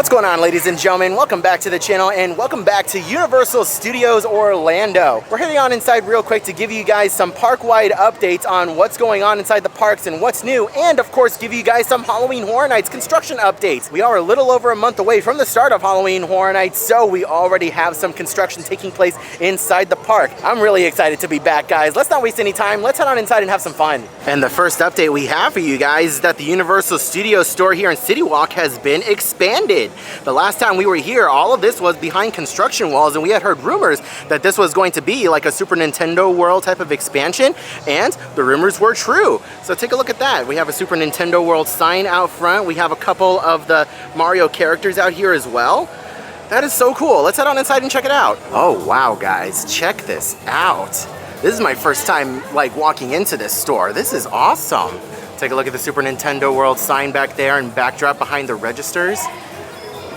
What's going on, ladies and gentlemen? Welcome back to the channel and welcome back to Universal Studios Orlando. We're heading on inside real quick to give you guys some park-wide updates on what's going on inside the parks and what's new, and of course give you guys some Halloween Horror Nights construction updates. We are a little over a month away from the start of Halloween Horror Nights, so we already have some construction taking place inside the park. I'm really excited to be back, guys. Let's not waste any time. Let's head on inside and have some fun. And the first update we have for you guys is that the Universal Studios store here in City Walk has been expanded. The last time we were here, all of this was behind construction walls, and we had heard rumors that this was going to be like a Super Nintendo World type of expansion, and the rumors were true. So take a look at that. We have a Super Nintendo World sign out front. We have a couple of the Mario characters out here as well. That is so cool. Let's head on inside and check it out. Oh wow, guys, check this out. This is my first time like walking into this store. This is awesome. Take a look at the Super Nintendo World sign back there and backdrop behind the registers.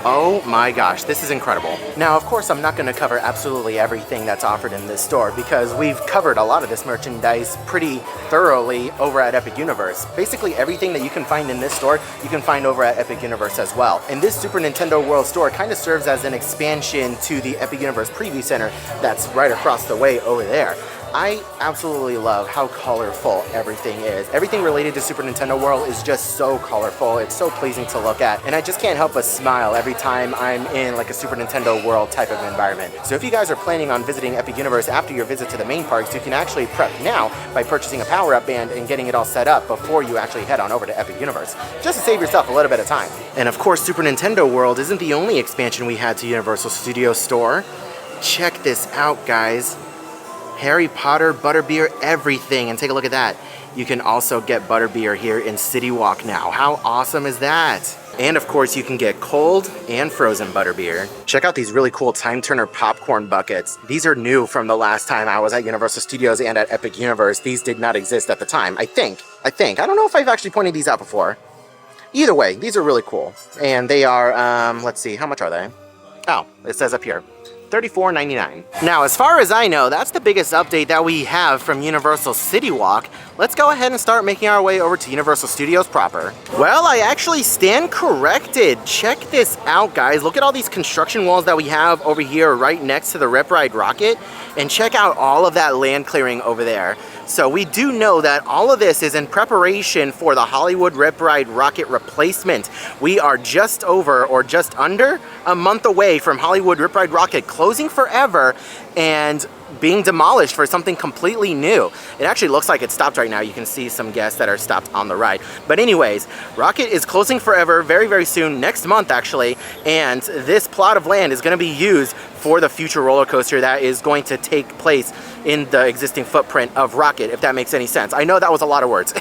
Oh my gosh, this is incredible. Now, of course, I'm not going to cover absolutely everything that's offered in this store because we've covered a lot of this merchandise pretty thoroughly over at Epic Universe. Basically, everything that you can find in this store, you can find over at Epic Universe as well. And this Super Nintendo World store kind of serves as an expansion to the Epic Universe Preview Center that's right across the way over there. I absolutely love how colorful everything is. Everything related to Super Nintendo World is just so colorful. It's so pleasing to look at, and I just can't help but smile every time I'm in like a Super Nintendo World type of environment. So if you guys are planning on visiting Epic Universe after your visit to the main parks, you can actually prep now by purchasing a power-up band and getting it all set up before you actually head on over to Epic Universe, just to save yourself a little bit of time. And of course, Super Nintendo World isn't the only expansion we had to Universal Studios Store. Check this out, guys. Harry Potter, butterbeer, everything. And take a look at that. You can also get butterbeer here in City Walk now. How awesome is that? And of course, you can get cold and frozen butterbeer. Check out these really cool Time Turner popcorn buckets. These are new from the last time I was at Universal Studios and at Epic Universe. These did not exist at the time, I think. I don't know if I've actually pointed these out before. Either way, these are really cool. And they are, let's see, how much are they? Oh, it says up here. $34.99. Now, as far as I know, that's the biggest update that we have from Universal City Walk. Let's go ahead and start making our way over to Universal Studios proper. Well, I actually stand corrected. Check this out, guys. Look at all these construction walls that we have over here right next to the Rip Ride Rocket, and check out all of that land clearing over there. So we do know that all of this is in preparation for the Hollywood Rip Ride Rocket replacement. We are just over or just under a month away from Hollywood Rip Ride Rocket closing forever and being demolished for something completely new. It actually looks like it stopped right now. You can see some guests that are stopped on the ride. But anyways, Rocket is closing forever very, very soon, next month actually, and this plot of land is going to be used for the future roller coaster that is going to take place in the existing footprint of Rocket, if that makes any sense. I know that was a lot of words,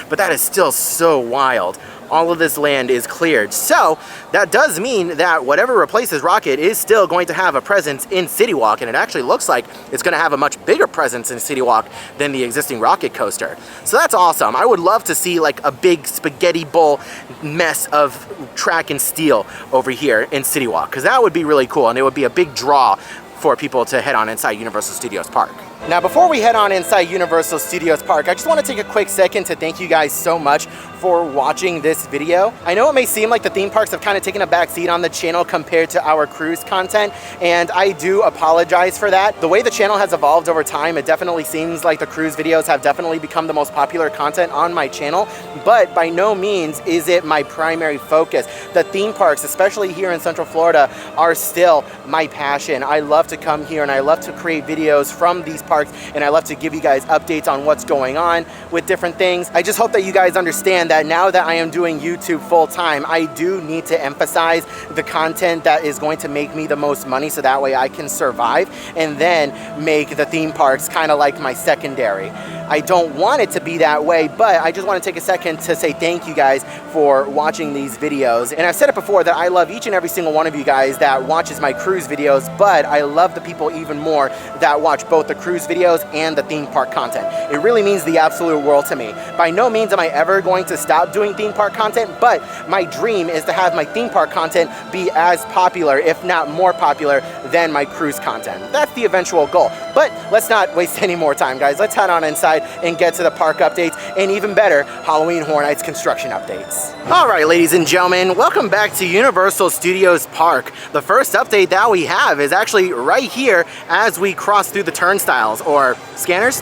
but that is still so wild. All of this land is cleared. So that does mean that whatever replaces Rocket is still going to have a presence in City Walk, and it actually looks like it's going to have a much bigger presence in City Walk than the existing Rocket coaster. So that's awesome. I would love to see like a big spaghetti bowl mess of track and steel over here in City Walk, because that would be really cool, and it would be a big draw for people to head on inside Universal Studios Park. Now, before we head on inside Universal Studios Park, I just want to take a quick second to thank you guys so much for watching this video. I know it may seem like the theme parks have kind of taken a back seat on the channel compared to our cruise content, and I do apologize for that. The way the channel has evolved over time, it definitely seems like the cruise videos have definitely become the most popular content on my channel, but by no means is it my primary focus. The theme parks, especially here in Central Florida, are still my passion. I love to come here and I love to create videos from these parks, and I love to give you guys updates on what's going on with different things. I just hope that you guys understand that now that I am doing YouTube full time, I do need to emphasize the content that is going to make me the most money, so that way I can survive and then make the theme parks kind of like my secondary. I don't want it to be that way, but I just want to take a second to say thank you guys for watching these videos. And I've said it before that I love each and every single one of you guys that watches my cruise videos, but I love the people even more that watch both the cruise videos and the theme park content. It really means the absolute world to me. By no means am I ever going to stop doing theme park content, but my dream is to have my theme park content be as popular, if not more popular, than my cruise content. That's the eventual goal. But let's not waste any more time, guys. Let's head on inside inside and get to the park updates, and even better, Halloween Horror Nights construction updates. All right, ladies and gentlemen, welcome back to Universal Studios Park. The first update that we have is actually right here as we cross through the turnstiles, or scanners,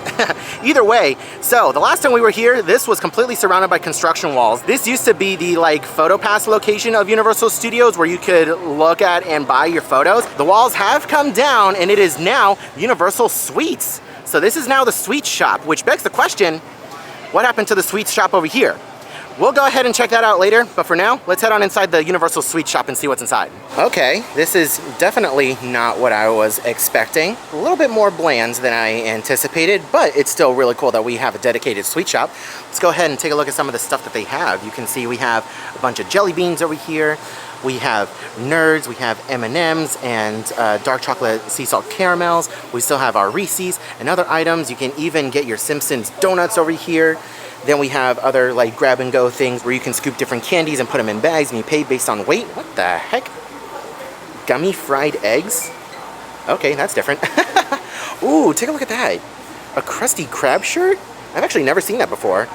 either way. So the last time we were here, this was completely surrounded by construction walls. This used to be the photo pass location of Universal Studios where you could look at and buy your photos. The walls have come down and it is now Universal Suites. So this is now the Sweets Shop, which begs the question, what happened to the Sweets Shop over here? We'll go ahead and check that out later, but for now, let's head on inside the Universal Sweets Shop and see what's inside. Okay, this is definitely not what I was expecting. A little bit more bland than I anticipated, but it's still really cool that we have a dedicated sweet shop. Let's go ahead and take a look at some of the stuff that they have. You can see we have a bunch of jelly beans over here. We have Nerds, we have M&Ms, and dark chocolate sea salt caramels. We still have our Reese's and other items. You can even get your Simpsons donuts over here. Then we have other grab and go things where you can scoop different candies and put them in bags and you pay based on weight. What the heck? Gummy fried eggs? Okay, that's different. Ooh, take a look at that. A Krusty Krab shirt? I've actually never seen that before.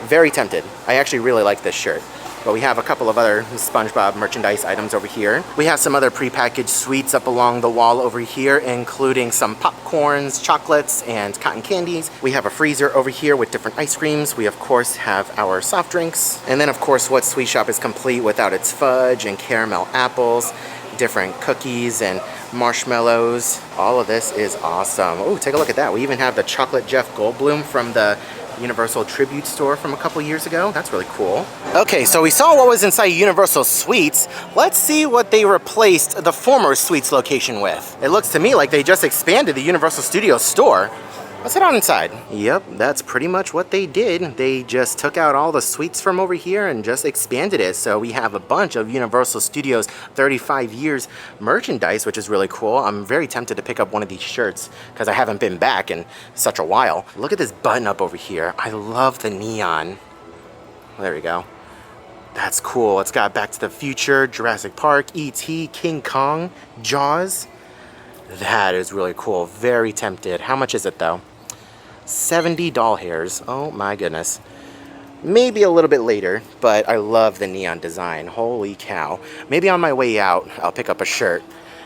Very tempted. I actually really like this shirt. But we have a couple of other SpongeBob merchandise items over here. We have some other prepackaged sweets up along the wall over here, including some popcorns, chocolates, and cotton candies. We have a freezer over here with different ice creams. We, of course, have our soft drinks. And then, of course, what sweet shop is complete without its fudge and caramel apples, different cookies and marshmallows. All of this is awesome. Oh, take a look at that. We even have the chocolate Jeff Goldblum from the Universal Tribute store from a couple years ago. That's really cool. Okay, so we saw what was inside Universal Suites. Let's see what they replaced the former Suites location with. It looks to me like they just expanded the Universal Studios store. Let's head on inside. Yep, that's pretty much what they did. They just took out all the suites from over here and just expanded it. So we have a bunch of Universal Studios 35 years merchandise, which is really cool. I'm very tempted to pick up one of these shirts because I haven't been back in such a while. Look at this button up over here. I love the neon. There we go. That's cool. It's got Back to the Future, Jurassic Park, E.T., King Kong, Jaws. That is really cool. Very tempted. How much is it though? 70 doll hairs. Oh my goodness. Maybe a little bit later, but I love the neon design. Holy cow. Maybe on my way out, I'll pick up a shirt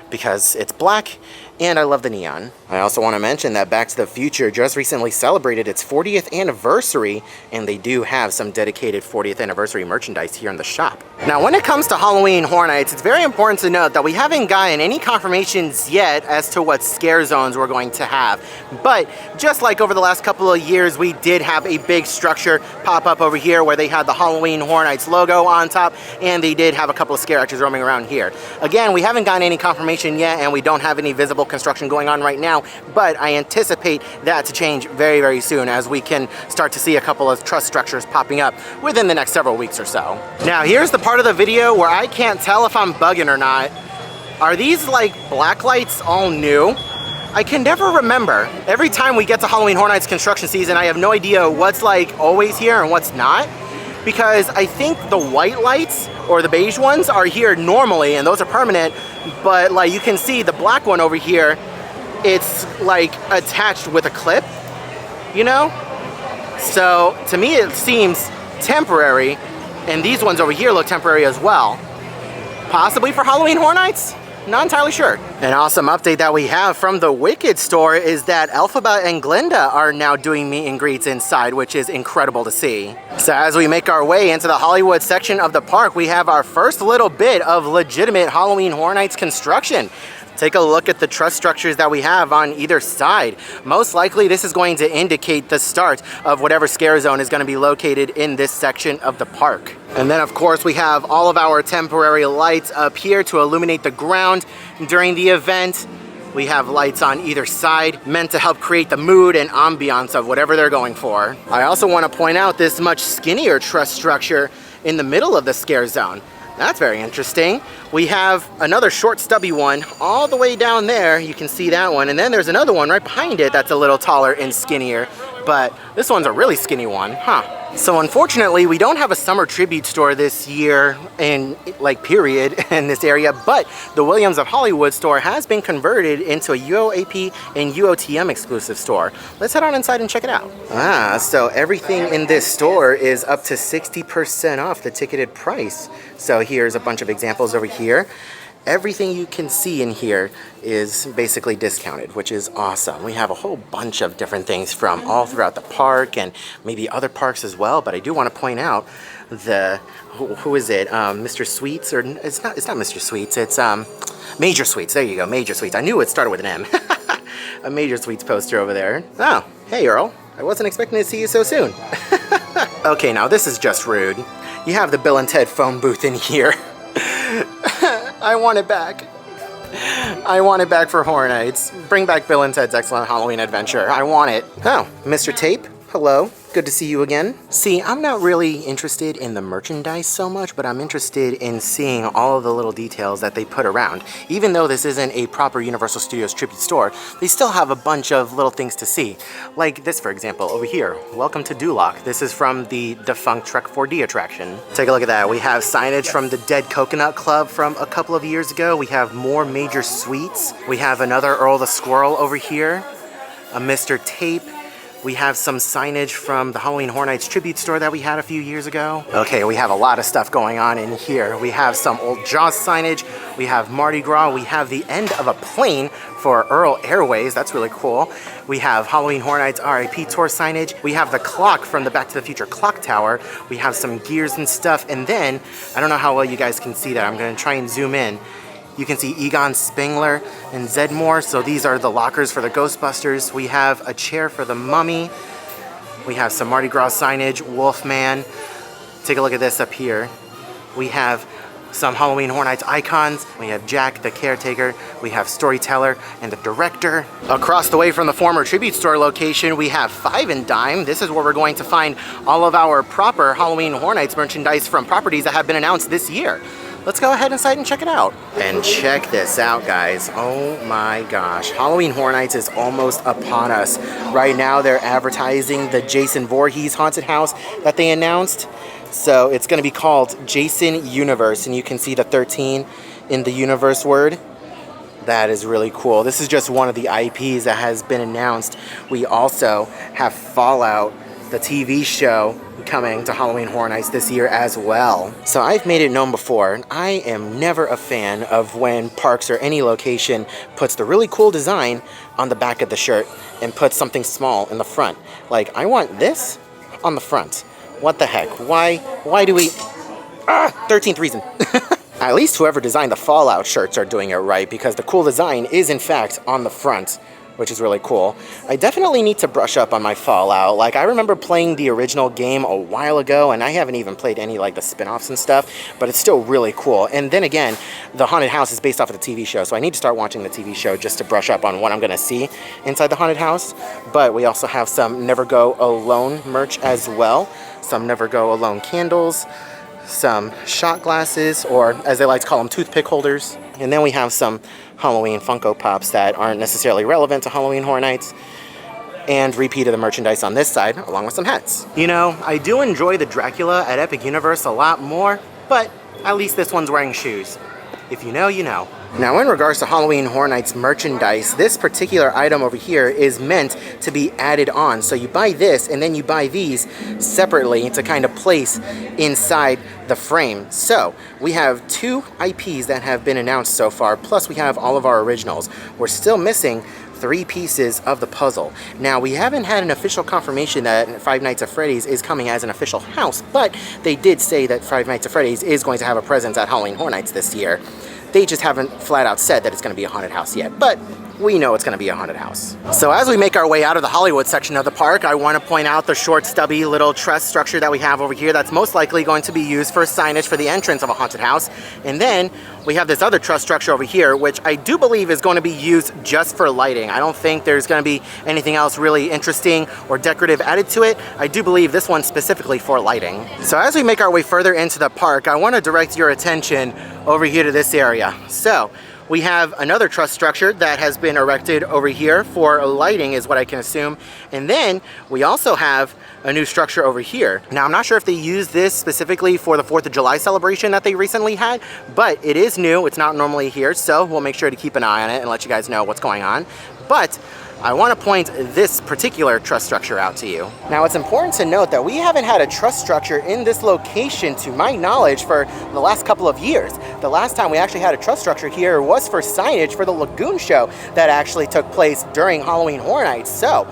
because it's black and I love the neon. I also want to mention that Back to the Future just recently celebrated its 40th anniversary, and they do have some dedicated 40th anniversary merchandise here in the shop. Now, when it comes to Halloween Horror Nights, it's very important to note that we haven't gotten any confirmations yet as to what scare zones we're going to have. But just like over the last couple of years, we did have a big structure pop up over here where they had the Halloween Horror Nights logo on top, and they did have a couple of scare actors roaming around here. Again, we haven't gotten any confirmation yet, and we don't have any visible construction going on right now, but I anticipate that to change very, very soon as we can start to see a couple of truss structures popping up within the next several weeks or so. Now, here's the part of the video where I can't tell if I'm bugging or not. Are these black lights all new? I can never remember. Every time we get to Halloween Horror Nights construction season, I have no idea what's always here and what's not, because I think the white lights or the beige ones are here normally and those are permanent, but you can see the black one over here, it's attached with a clip, you know? So to me it seems temporary, and these ones over here look temporary as well. Possibly for Halloween Horror Nights? Not entirely sure. An awesome update that we have from the Wicked store is that Elphaba and Glinda are now doing meet and greets inside, which is incredible to see. So as we make our way into the Hollywood section of the park, we have our first little bit of legitimate Halloween Horror Nights construction. Take a look at the truss structures that we have on either side. Most likely this is going to indicate the start of whatever scare zone is going to be located in this section of the park. And then of course we have all of our temporary lights up here to illuminate the ground during the event. We have lights on either side meant to help create the mood and ambiance of whatever they're going for. I also want to point out this much skinnier truss structure in the middle of the scare zone. That's very interesting. We have another short stubby one all the way down there. You can see that one. And then there's another one right behind it that's a little taller and skinnier. But this one's a really skinny one, huh? So unfortunately, we don't have a summer tribute store this year in period in this area, but the Williams of Hollywood store has been converted into a UOAP and UOTM exclusive store. Let's head on inside and check it out. So everything in this store is up to 60% off the ticketed price. So here's a bunch of examples over here. Everything you can see in here is basically discounted, which is awesome. We have a whole bunch of different things from all throughout the park and maybe other parks as well. But I do want to point out who is it? Mr. Sweets, or it's not Mr. Sweets. It's Major Sweets. There you go, Major Sweets. I knew it started with an M. A Major Sweets poster over there. Oh, hey Earl. I wasn't expecting to see you so soon. Okay, now this is just rude. You have the Bill and Ted phone booth in here. I want it back. I want it back for Horror Nights. Bring back Bill and Ted's Excellent Halloween Adventure. I want it. Oh, Mr. Tape, hello. Good to see you again. See, I'm not really interested in the merchandise so much, but I'm interested in seeing all of the little details that they put around. Even though this isn't a proper Universal Studios tribute store, they still have a bunch of little things to see. Like this, for example, over here. Welcome to Duloc. This is from the defunct Trek 4D attraction. Take a look at that. We have signage from the Dead Coconut Club from a couple of years ago. We have more Major Sweets. We have another Earl the Squirrel over here. A Mr. Tape. We have some signage from the Halloween Horror Nights tribute store that we had a few years ago. Okay, we have a lot of stuff going on in here. We have some old Jaws signage. We have Mardi Gras. We have the end of a plane for Earl Airways. That's really cool. We have Halloween Horror Nights RIP tour signage. We have the clock from the Back to the Future clock tower. We have some gears and stuff. And then, I don't know how well you guys can see that. I'm gonna try and zoom in. You can see Egon Spengler and Zedmore. So these are the lockers for the Ghostbusters. We have a chair for the Mummy. We have some Mardi Gras signage, Wolfman. Take a look at this up here. We have some Halloween Horror Nights icons. We have Jack the Caretaker. We have Storyteller and the Director. Across the way from the former tribute store location, we have Five and Dime. This is where we're going to find all of our proper Halloween Horror Nights merchandise from properties that have been announced this year. Let's go ahead inside and check it out. And check this out, guys. Oh my gosh. Halloween Horror Nights is almost upon us. Right now, they're advertising the Jason Voorhees haunted house that they announced. So it's going to be called Jason Universe, and you can see the 13 in the universe word. That is really cool. This is just one of the IPs that has been announced. We also have Fallout, the TV show, coming to Halloween Horror Nights this year as well. So I've made it known before, I am never a fan of when parks or any location puts the really cool design on the back of the shirt and puts something small in the front. Like, I want this on the front. What the heck? Why do we... 13th reason. At least whoever designed the Fallout shirts are doing it right, because the cool design is in fact on the front, which is really cool. I definitely need to brush up on my Fallout. Like, I remember playing the original game a while ago, and I haven't even played any, like, the spin-offs and stuff, but it's still really cool. And then again, the haunted house is based off of the TV show, so I need to start watching the TV show just to brush up on what I'm gonna see inside the haunted house. But we also have some Never Go Alone merch as well, some Never Go Alone candles, some shot glasses, or as they like to call them, toothpick holders. And then we have some Halloween Funko Pops that aren't necessarily relevant to Halloween Horror Nights, and repeat of the merchandise on this side, along with some hats. You know, I do enjoy the Dracula at Epic Universe a lot more, but at least this one's wearing shoes. If you know, you know. Now, in regards to Halloween Horror Nights merchandise, this particular item over here is meant to be added on. So you buy this, and then you buy these separately to kind of place inside the frame. So we have 2 IPs that have been announced so far, plus we have all of our originals. We're still missing 3 pieces of the puzzle. Now, we haven't had an official confirmation that Five Nights at Freddy's is coming as an official house, but they did say that Five Nights at Freddy's is going to have a presence at Halloween Horror Nights this year. They just haven't flat out said that it's going to be a haunted house yet, but we know it's going to be a haunted house. So as we make our way out of the Hollywood section of the park, I want to point out the short, stubby little truss structure that we have over here that's most likely going to be used for signage for the entrance of a haunted house. And then we have this other truss structure over here, which I do believe is going to be used just for lighting. I don't think there's going to be anything else really interesting or decorative added to it. I do believe this one's specifically for lighting. So as we make our way further into the park, I want to direct your attention over here to this area. So We have another truss structure that has been erected over here for lighting is what I can assume. And then we also have a new structure over here. Now, I'm not sure if they used this specifically for the 4th of July celebration that they recently had, but it is new. It's not normally here, so we'll make sure to keep an eye on it and let you guys know what's going on. But I want to point this particular truss structure out to you. Now, it's important to note that we haven't had a truss structure in this location, to my knowledge, for the last couple of years. The last time we actually had a truss structure here was for signage for the Lagoon show that actually took place during Halloween Horror Nights. So,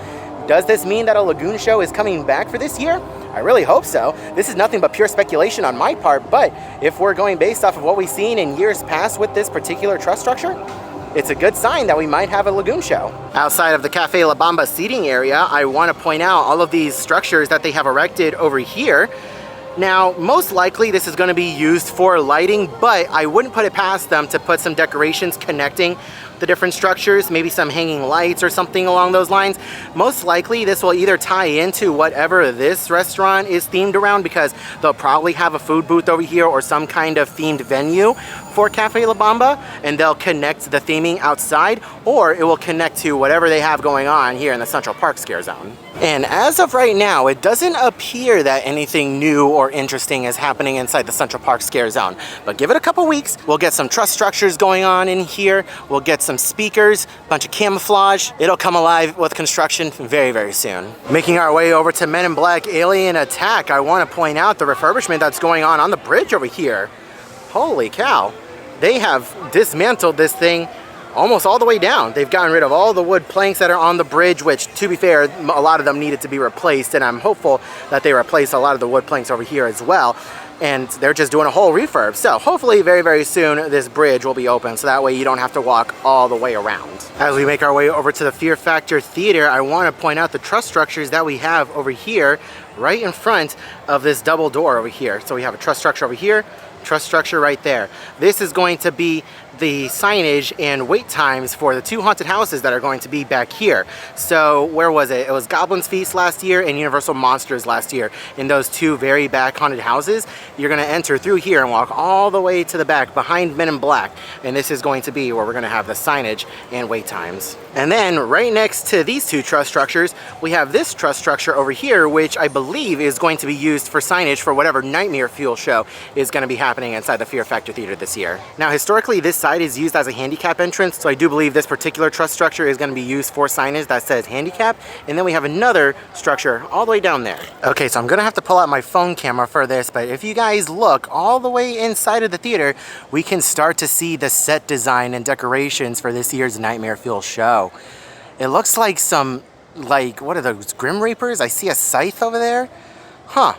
does this mean that a Lagoon show is coming back for this year? I really hope so. This is nothing but pure speculation on my part, but if we're going based off of what we've seen in years past with this particular truss structure, it's a good sign that we might have a Lagoon show. Outside of the Cafe La Bamba seating area, I want to point out all of these structures that they have erected over here. Now, most likely this is going to be used for lighting, but I wouldn't put it past them to put some decorations connecting the different structures, maybe some hanging lights or something along those lines. Most likely this will either tie into whatever this restaurant is themed around, because they'll probably have a food booth over here or some kind of themed venue for Cafe La Bamba, and they'll connect the theming outside, or it will connect to whatever they have going on here in the Central Park Scare Zone. And as of right now, it doesn't appear that anything new or interesting is happening inside the Central Park Scare Zone. But give it a couple weeks, we'll get some truss structures going on in here, we'll get some speakers, a bunch of camouflage. It'll come alive with construction very, very soon. Making our way over to Men in Black Alien Attack, I want to point out the refurbishment that's going on the bridge over here. Holy cow. They have dismantled this thing almost all the way down. They've gotten rid of all the wood planks that are on the bridge, which, to be fair, a lot of them needed to be replaced, and I'm hopeful that they replace a lot of the wood planks over here as well. And they're just doing a whole refurb. So hopefully very, very soon this bridge will be open, so that way you don't have to walk all the way around. As we make our way over to the Fear Factor Theater, I want to point out the truss structures that we have over here right in front of this double door over here. So we have a truss structure over here, truss structure right there. This is going to be the signage and wait times for the 2 haunted houses that are going to be back here. So where was it? It was Goblin's Feast last year and Universal Monsters last year. In those 2 very back haunted houses, you're going to enter through here and walk all the way to the back behind Men in Black. And this is going to be where we're going to have the signage and wait times. And then right next to these 2 truss structures, we have this truss structure over here, which I believe is going to be used for signage for whatever Nightmare Fuel show is going to be happening inside the Fear Factor Theater this year. Now, historically, this side is used as a handicap entrance, so I do believe this particular truss structure is going to be used for signage that says handicap. And then we have another structure all the way down there. Okay, so I'm going to have to pull out my phone camera for this, but if you guys look all the way inside of the theater, we can start to see the set design and decorations for this year's Nightmare Fuel show. It looks like some, what are those, Grim Reapers? I see a scythe over there. Huh.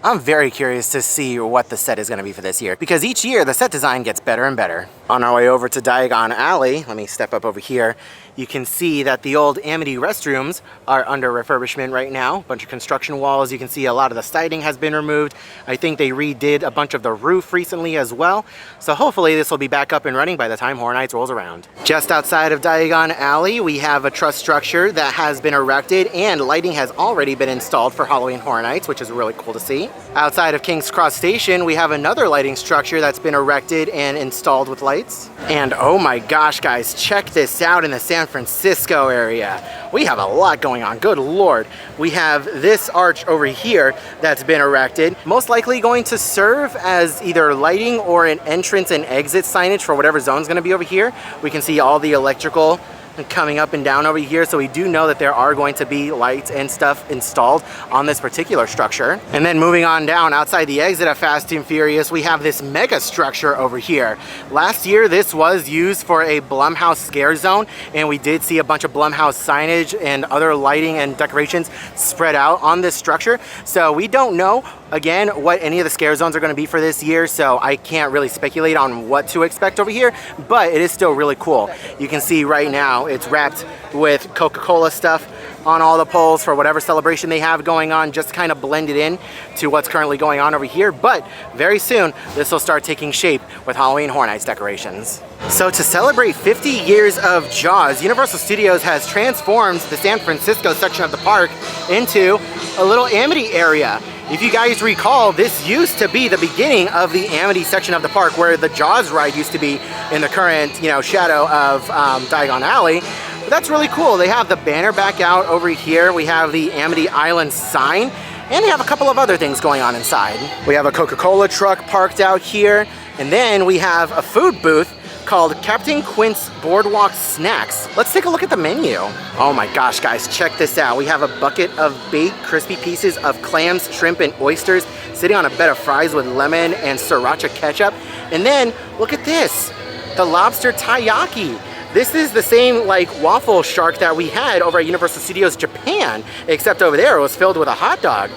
I'm very curious to see what the set is going to be for this year, because each year the set design gets better and better. On our way over to Diagon Alley, let me step up over here, you can see that the old Amity restrooms are under refurbishment right now. A bunch of construction walls. You can see a lot of the siding has been removed. I think they redid a bunch of the roof recently as well. So hopefully this will be back up and running by the time Horror Nights rolls around. Just outside of Diagon Alley, we have a truss structure that has been erected and lighting has already been installed for Halloween Horror Nights, which is really cool to see. Outside of King's Cross Station, we have another lighting structure that's been erected and installed with lights. And oh my gosh, guys, check this out in the San Francisco area. We have a lot going on, good lord. We have this arch over here that's been erected, most likely going to serve as either lighting or an entrance and exit signage for whatever zone's gonna be over here. We can see all the electrical coming up and down over here, so we do know that there are going to be lights and stuff installed on this particular structure. And then moving on down outside the exit of Fast and Furious, we have this mega structure over here. Last year this was used for a Blumhouse scare zone, and we did see a bunch of Blumhouse signage and other lighting and decorations spread out on this structure. So we don't know again what any of the scare zones are going to be for this year, so I can't really speculate on what to expect over here, but it is still really cool. You can see right now it's wrapped with Coca-Cola stuff on all the poles for whatever celebration they have going on, just kind of blended in to what's currently going on over here. But very soon this will start taking shape with Halloween Horror Nights decorations. So to celebrate 50 years of Jaws, Universal Studios has transformed the San Francisco section of the park into a little Amity area. If you guys recall, this used to be the beginning of the Amity section of the park where the Jaws ride used to be in the current, you know, shadow of Diagon Alley. But that's really cool. They have the banner back out over here. We have the Amity Island sign, and they have a couple of other things going on inside. We have a Coca-Cola truck parked out here, and then we have a food booth called Captain Quint's Boardwalk Snacks. Let's take a look at the menu. Oh my gosh, guys, check this out. We have a bucket of baked crispy pieces of clams, shrimp, and oysters sitting on a bed of fries with lemon and sriracha ketchup. And then, look at this, the lobster taiyaki. This is the same like waffle shark that we had over at Universal Studios Japan, except over there it was filled with a hot dog.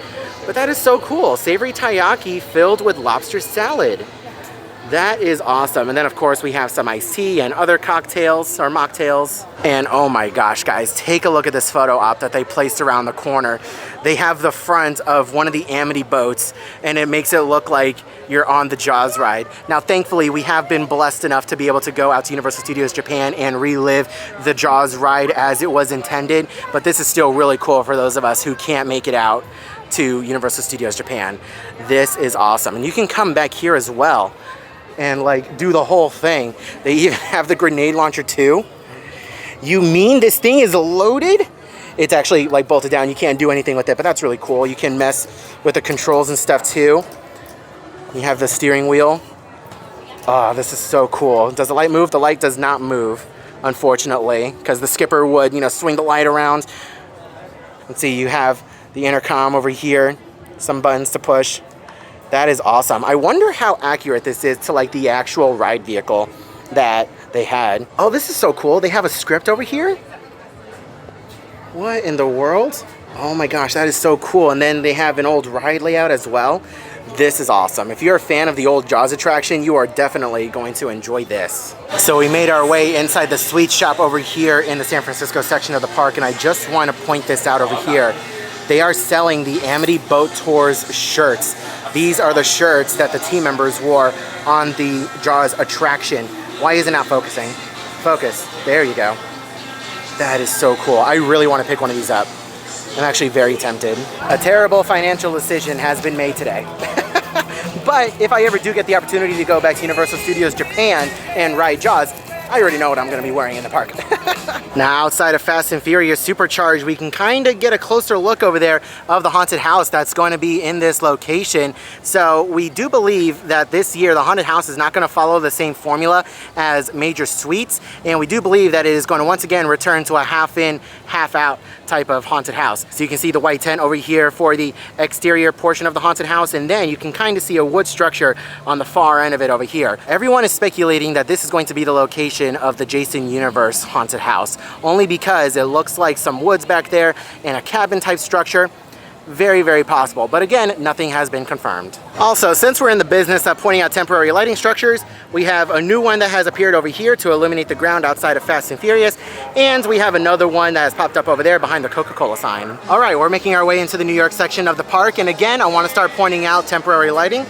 But that is so cool. Savory taiyaki filled with lobster salad. That is awesome. And then of course we have some iced tea and other cocktails or mocktails. And oh my gosh, guys, take a look at this photo op that they placed around the corner. They have the front of one of the Amity boats and it makes it look like you're on the Jaws ride. Now, thankfully, we have been blessed enough to be able to go out to Universal Studios Japan and relive the Jaws ride as it was intended. But this is still really cool for those of us who can't make it out to Universal Studios Japan. This is awesome. And you can come back here as well and like do the whole thing. They even have the grenade launcher too. You mean this thing is loaded? It's actually like bolted down. You can't do anything with it, but that's really cool. You can mess with the controls and stuff too. You have the steering wheel. Oh, this is so cool. Does the light move? The light does not move, unfortunately, because the skipper would, you know, swing the light around. Let's see, you have the intercom over here, some buttons to push. That is awesome. I wonder how accurate this is to like the actual ride vehicle that they had. Oh, this is so cool. They have a script over here. What in the world? Oh my gosh, that is so cool. And then they have an old ride layout as well. This is awesome. If you're a fan of the old Jaws attraction, you are definitely going to enjoy this. So we made our way inside the sweet shop over here in the San Francisco section of the park, and I just want to point this out over here. They are selling the Amity Boat Tours shirts. These are the shirts that the team members wore on the Jaws attraction. Why isn't that focusing? Focus. There you go. That is so cool. I really want to pick one of these up. I'm actually very tempted. A terrible financial decision has been made today. But if I ever do get the opportunity to go back to Universal Studios Japan and ride Jaws, I already know what I'm going to be wearing in the park. Now, outside of Fast and Furious Supercharged, we can kind of get a closer look over there of the haunted house that's going to be in this location. So we do believe that this year the haunted house is not going to follow the same formula as Major Suites, and we do believe that it is going to once again return to a half-in, half-out type of haunted house. So you can see the white tent over here for the exterior portion of the haunted house, and then you can kind of see a wood structure on the far end of it over here. Everyone is speculating that this is going to be the location of the Jason Universe haunted house, only because it looks like some woods back there and a cabin type structure. Very, very possible. But again, nothing has been confirmed. Also, since we're in the business of pointing out temporary lighting structures, we have a new one that has appeared over here to illuminate the ground outside of Fast and Furious, and we have another one that has popped up over there behind the Coca-Cola sign. All right, we're making our way into the New York section of the park, and again, I want to start pointing out temporary lighting.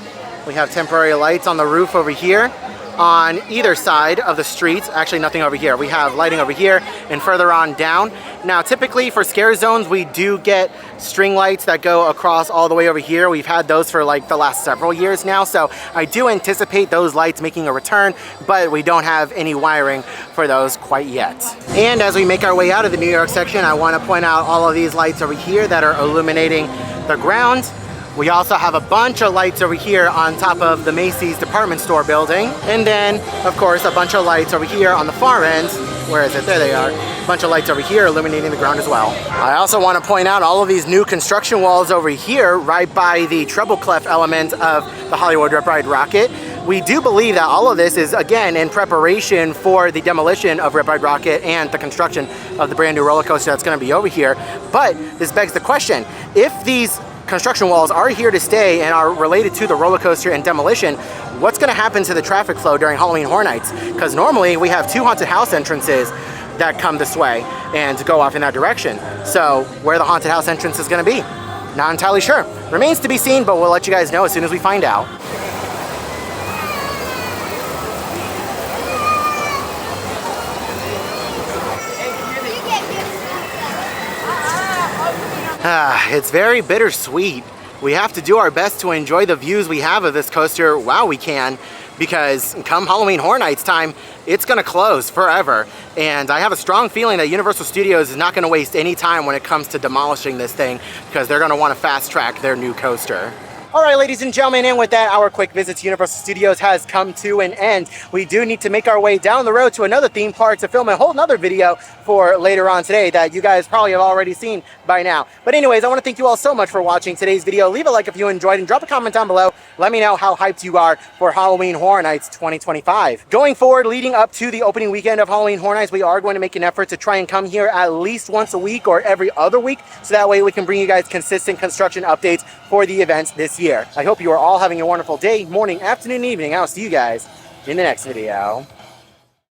We have temporary lights on the roof over here. On either side of the street, actually nothing over here. We have lighting over here and further on down. Now, typically for scare zones, we do get string lights that go across all the way over here. We've had those for like the last several years now, so I do anticipate those lights making a return, but we don't have any wiring for those quite yet. And as we make our way out of the New York section, I want to point out all of these lights over here that are illuminating the ground. We also have a bunch of lights over here on top of the Macy's department store building. And then, of course, a bunch of lights over here on the far end. Where is it? There they are. A bunch of lights over here illuminating the ground as well. I also want to point out all of these new construction walls over here right by the treble clef element of the Hollywood Rip Ride Rocket. We do believe that all of this is, again, in preparation for the demolition of Rip Ride Rocket and the construction of the brand new roller coaster that's going to be over here. But this begs the question, if these construction walls are here to stay and are related to the roller coaster and demolition, what's going to happen to the traffic flow during Halloween Horror Nights? Because normally we have 2 haunted house entrances that come this way and go off in that direction. So where the haunted house entrance is going to be, not entirely sure. Remains to be seen, but we'll let you guys know as soon as we find out. It's very bittersweet we have to do our best to enjoy the views we have of this coaster while we can, because come Halloween Horror Nights time, it's gonna close forever. And I have a strong feeling that Universal Studios is not gonna waste any time when it comes to demolishing this thing, because they're gonna wanna fast track their new coaster. All right, ladies and gentlemen, and with that, our quick visit to Universal Studios has come to an end. We do need to make our way down the road to another theme park to film a whole nother video for later on today that you guys probably have already seen by now. But anyways, I want to thank you all so much for watching today's video. Leave a like if you enjoyed and drop a comment down below. Let me know how hyped you are for Halloween Horror Nights 2025. Going forward, leading up to the opening weekend of Halloween Horror Nights, we are going to make an effort to try and come here at least once a week or every other week, so that way we can bring you guys consistent construction updates for the events this year. I hope you are all having a wonderful day, morning, afternoon, evening. I'll see you guys in the next video.